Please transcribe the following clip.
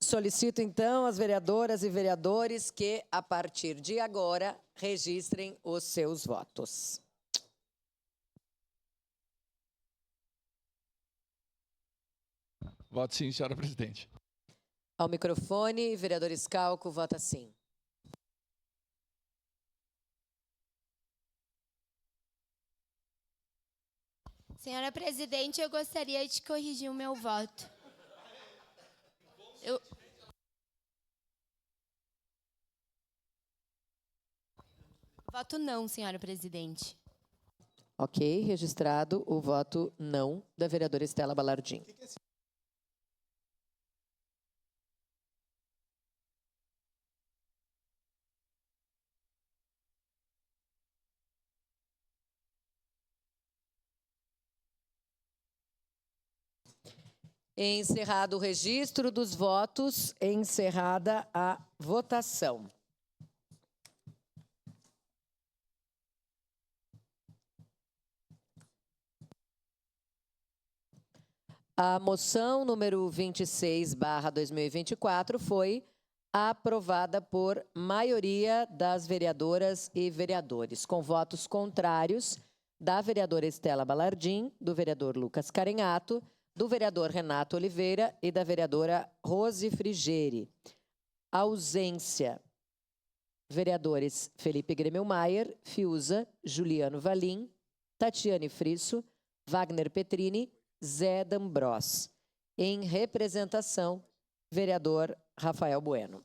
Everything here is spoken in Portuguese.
Solicito, então, às vereadoras e vereadores que, a partir de agora, registrem os seus votos. Voto sim, senhora presidente. Ao microfone, vereador Scalco, vota sim. Senhora presidente, eu gostaria de corrigir o meu voto. Voto não, senhora presidente. Ok, registrado o voto não da vereadora Estela Balardim. Encerrado o registro dos votos, encerrada a votação. A moção número 26/2024 foi aprovada por maioria das vereadoras e vereadores, com votos contrários da vereadora Estela Balardim, do vereador Lucas Carenhato, do vereador Renato Oliveira e da vereadora Rose Frigeri. Ausência: vereadores Felipe Gremilmaier, Fiuza, Juliano Valim, Tatiane Frisso, Wagner Petrini, Zé D'Ambros. Em representação, vereador Rafael Bueno.